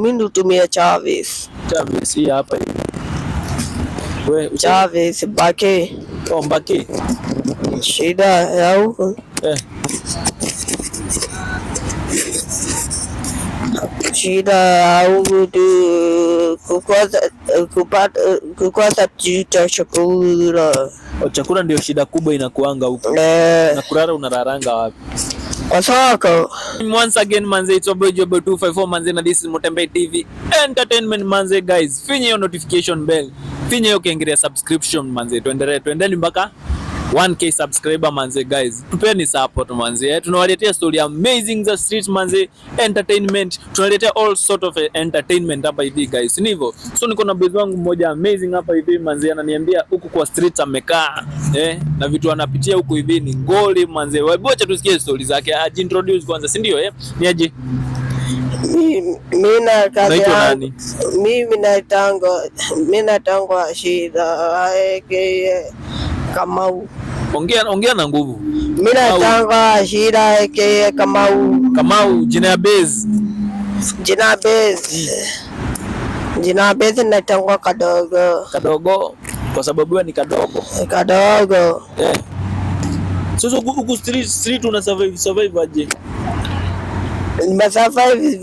Mimi hutumia chaves. Chaves hii hapa hivi. Wewe chaves bake. Oh, mbaki. Shida ya huko. Shida ya huko tu kukosa chakula. Chakula ndio shida kubwa inakuanga huko. Na kulala unararanga wapi? Kwa soko. Once again manze, it's your boy 254 manze, na this is Mutembe TV Entertainment manze. Guys, finya hiyo notification bell, finya hiyo kengele subscription manze, tuendelee mpaka 1k subscriber manze. Guys, tupeni support manze. Tunawaletea story amazing za street manze, entertainment, tunawaletea all sort of entertainment hapa hivi guys. Ni hivyo. So niko na boys wangu mmoja amazing hapa hivi manze, ananiambia huku kwa street amekaa na vitu anapitia huku hivi ni ngoli manze. Wacha tusikie story zake. Introduce kwanza, si ndio? Ni aje? Mimi na kazi yangu. Mimi natangwa shida Kamau. Ongea na nguvu. Mimi natanga shida Kamau. Jina base. Jina base natangwa kadogo. Kwa sababu wewe ni kadogo. Sasa huku street una survive aje? Nimesurvive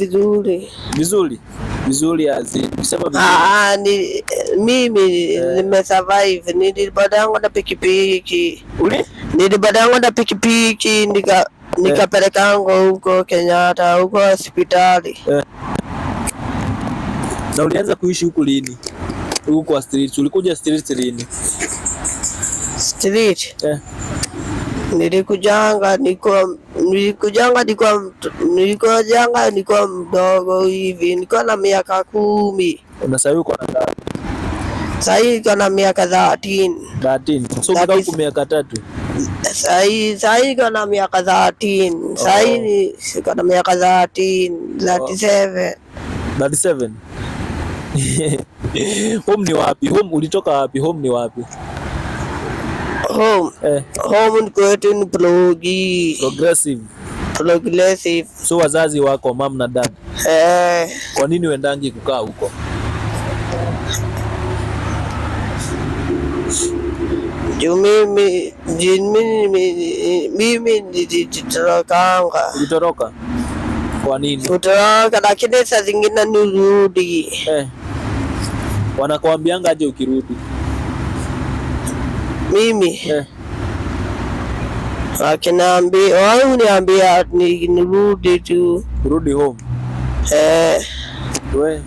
vizuri azi. Mimi nimesurvive. Nilibadanga na pikipiki. Nikapelekanga huko Kenyatta, huko hospitali. Na ulianza kuishi huku lini? Huku kwa street. Ulikuja street lini? Nilikujanga niko mdogo hivi, niko na miaka 10. Unasahau uko na ngapi? Sasa niko na miaka 13. So uko kwa miaka 3. Sasa niko na miaka 13. Sasa niko na miaka 37. Home ni wapi? Ulitoka wapi? Home ni wapi? Home ni kwetu ni Progressive. So wazazi wako mom na dad. Kwa nini uendangi kukaa huko? Mimi nilitorokanga. Ulitoroka? Kwa nini? Utoroka lakini saa zingine nirudi. Wanakuambianga aje ukirudi? Mimi uniambia nirudi tu. Rudi home. We.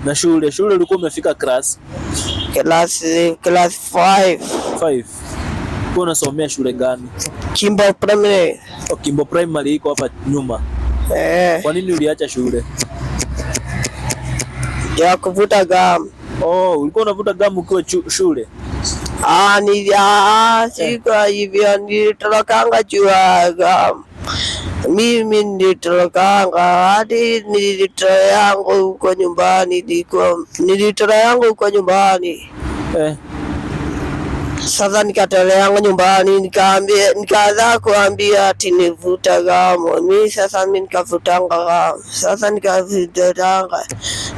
Na shule ulikuwa umefika class 5. Kwa unasomea shule gani? Kimbo Primary. Kimbo Primary iko hapa nyuma. Kwa nini uliacha shule? Ya kuvuta gamu. Ulikuwa unavuta gamu ukiwa shule? Siko hivyo, nilitorokanga jua gamu. Mimi nilitorokanga hadi nilitoa yangu huko nyumbani. Sasa nikatoa yangu nyumbani, nikaanza kuambia ati nivuta gamu. Mimi nikavutanga gamu. Sasa nikavutanga.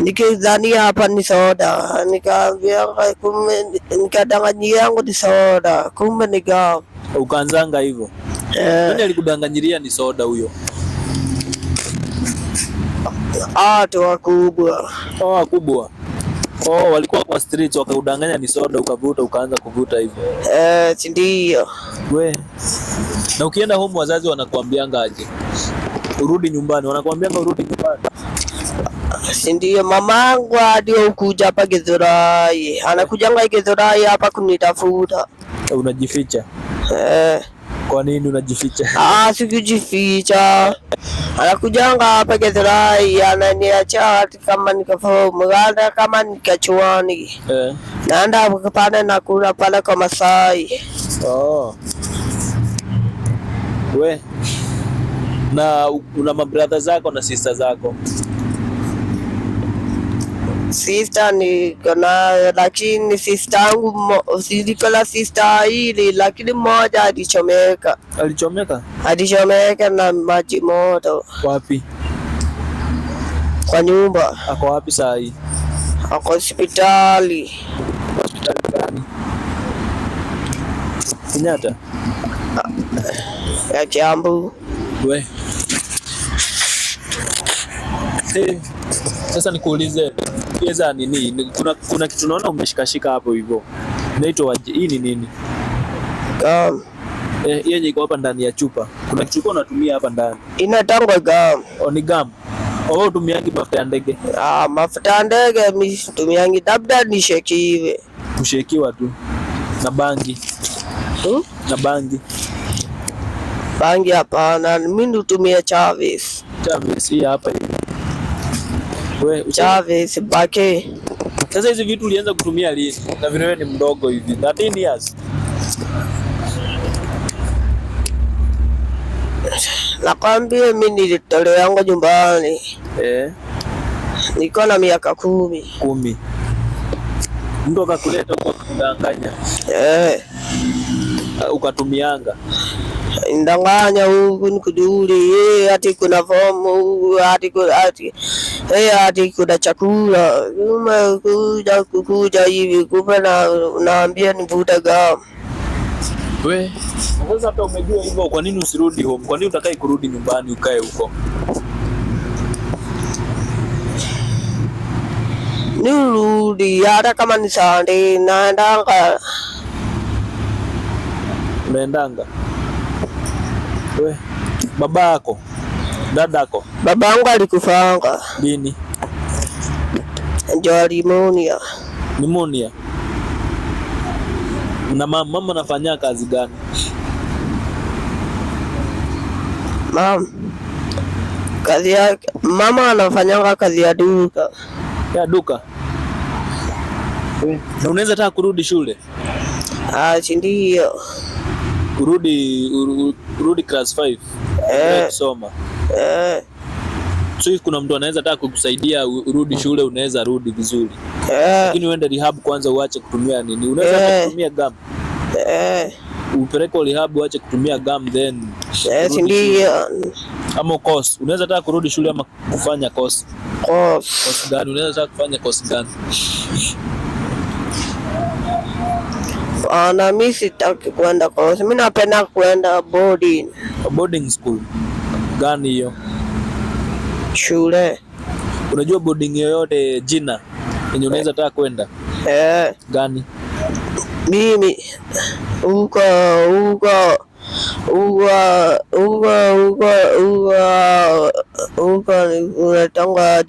Nikidhania hapa ni soda. Nikaambia kumbe nikadanganyia yangu ni soda. Kumbe ni gamu. Ukaanzanga hivyo? Nani alikudanganyiria ni soda huyo? Watu wakubwa. Wakubwa. Walikuwa kwa street wakaudanganya ni soda, ukavuta ukaanza kuvuta hivyo. Ndio. We. Na ukienda home wazazi wanakuambianga aje? Urudi nyumbani, wanakuambianga urudi nyumbani. Ndio, mamangu hadi ukuja hapa Githurai. Anakujanga Githurai hapa kunitafuta. Unajificha? Kwa nini unajificha? Sikujificha. Anakujanga hapa Githurai, ananiacha kama nikafomu, kama nikachuani. Naenda pale na kula pale kwa Masai. We. Na una mabrother zako na sister zako? Sister niko na, lakini sister yangu niko sister hili, lakini mmoja alichomeka. Alichomeka na maji moto. Wapi? Kwa nyumba. Ako wapi saa hii? Ako hospitali. Hospitali gani? Kenyatta? Ya Kiambu. We. Sasa nikuulize, pesa nini? Kuna kitu naona umeshikashika hapo hivyo. Inaitwa hii ni nini? Gum. Yenye iko hapa ndani ya chupa. Kuna kitu uko unatumia hapa ndani. Inatangwa gum. Ni gum. Wewe utumiangi mafuta ya ndege? Mafuta ya ndege mimi situmiangi, labda nishekiwe. Kushekiwa tu. Na bangi. Na bangi. Bangi hapana, mimi hutumia chaves. Chaves hii hapa hivi. Wewe chaves bake. Sasa hizi vitu ulianza kutumia lini? Na vile ni mdogo hivi. 13 years. Nakwambia mimi nilitolewa nyumbani. Niko na miaka 10. Mtu akakuleta kwa kudanganya. Ukatumianga. Ndanganya huku nikuduli, ati kuna fomu, ati kuna chakula. Kuja hivi kupa naambia nivuta gum. We, sasa hata umejua hivyo, kwa nini usirudi home? Kwa nini utakai kurudi nyumbani ukae huko? Nirudi hata kama ni Sunday naendanga. Unaendanga? We, babako, dadako? Babangu alikufanga. Lini? Ndio pneumonia. Pneumonia? Na mama anafanya kazi gani? Kazi yake mama anafanya kazi ya duka. Ya duka? Na unaweza taka kurudi shule? Ndio. Urudi class 5. Kusoma. So kuna mtu anaweza taka kukusaidia urudi shule, unaweza rudi vizuri. Lakini uende rehab kwanza uache kutumia nini? Unaweza kutumia gum. Upeleke rehab uache kutumia gum then. Ndio. Ama course. Unaweza taka kurudi shule ama kufanya course. Course gani? Unaweza taka kufanya course gani? Mimi sitaki kwenda course. Mimi napenda kwenda boarding. Boarding school. Gani hiyo? Shule. Unajua boarding yoyote jina yenye unaweza taka kwenda? Gani? Mimi huko unatanga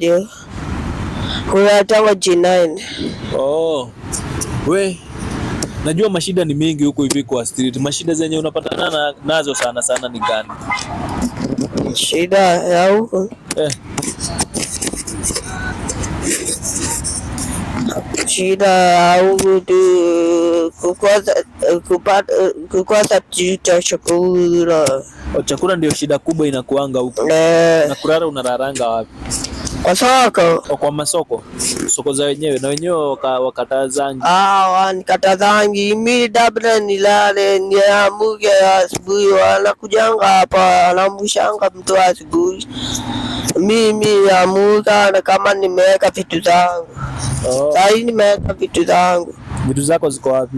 G9. We, najua mashida ni mingi huko hivi kwa street. Mashida zenye unapatana nazo sana ni gani? Shida ya huko. Shida ya huko tu kukosa chakula. Chakula ndio shida kubwa inakuanga huko. Na kulala unararanga wapi? Kwa soko. Kwa masoko. Soko za wenyewe na wenyewe wakatazangi. Nikatazangi mimi dabla nilale niamuke asubuhi, wanakujanga hapa anamushanga mtu asubuhi. Mimi amuka na kama nimeweka vitu zangu. Sasa nimeweka vitu zangu. Vitu zako ziko wapi?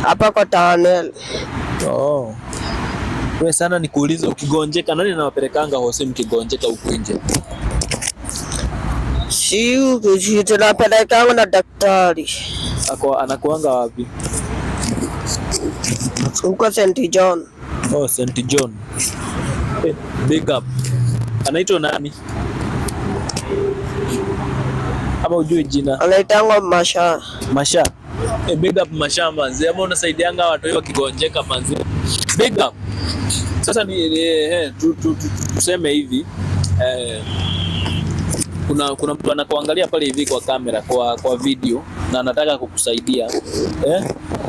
Hapa kwa tunnel. Wewe sana nikuulize, ukigonjeka nani anawapelekanga hose mkigonjeka huko nje? Si tunapelekana na daktari. Anakuanga wapi? Huko St. John. St. John. Big up. Anaitwa nani? Ama ujui jina? Anaitwa Masha. Masha. Big up Masha manzi. Ama unasaidianga watu hiyo kigonjeka manzi. Big up. Sasa tuseme hivi, kuna mtu anakuangalia pale hivi kwa kamera, kwa video na anataka kukusaidia.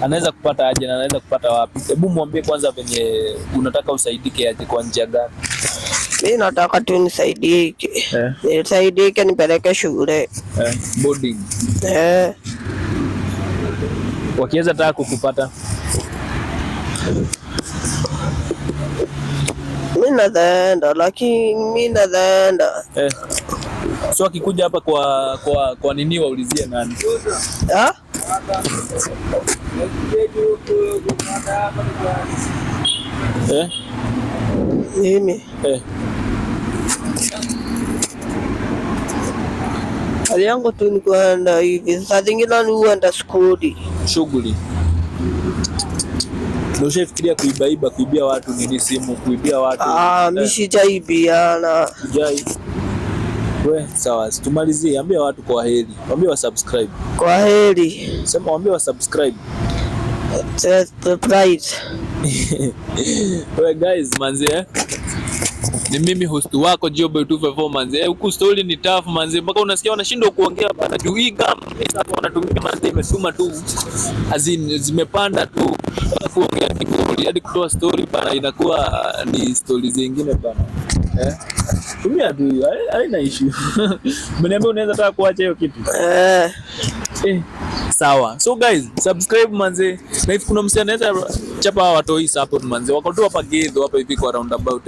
Anaweza kupata aje na anaweza kupata wapi? Hebu mwambie kwanza venye unataka usaidike aje, kwa njia gani? Mimi nataka tu nisaidike. Nisaidike nipeleke shule. Boarding. Wakiweza taka kukupata? Mimi nadhenda, lakini mimi nadhenda. So akikuja hapa kwa nini waulizie nani? Ah? Mimi. Hali yangu tu ni kuenda hivi. Saa zingine ni huenda skuli. Shughuli. Ndio ushafikiria kuibia watu nini simu, kuibia watu? Mimi sijaibiana. Sijai. Sawa, tumalizie. Ambia watu kwa heri. Waambie wa subscribe. Kwa heri. Sema waambie wa subscribe. Surprise. Guys, manze. Ni mimi host wako Jobe 254 manze. Huku story ni tough manze. Mpaka unasikia wanashindwa kuongea bana. Juu hii gam sasa wanatumia manze imetuma tu. Zimepanda tu. Kuongea story hadi kutoa story bana inakuwa ni stories zingine bana. Tumia tu haina issue. Mniambia unaweza taka kuacha hiyo kitu. Sawa. So guys, subscribe manze. Na if kuna msanii anaweza chapa watoi support manze. Wako tu hapa Gedho hapa hivi kwa roundabout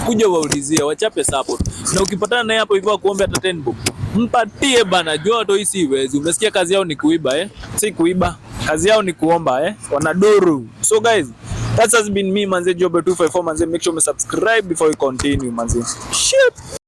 Kuja waulizie wachape support. Na ukipatana naye hapo hivi kuombe hata 10 bob. Mpatie bana. Jua watoi si wezi. Unasikia kazi yao ni kuiba Si kuiba. Kazi yao ni kuomba Wanaduru. So guys, that has been me manze Jobe 254 manze. Make sure you subscribe before we continue manze. Shit.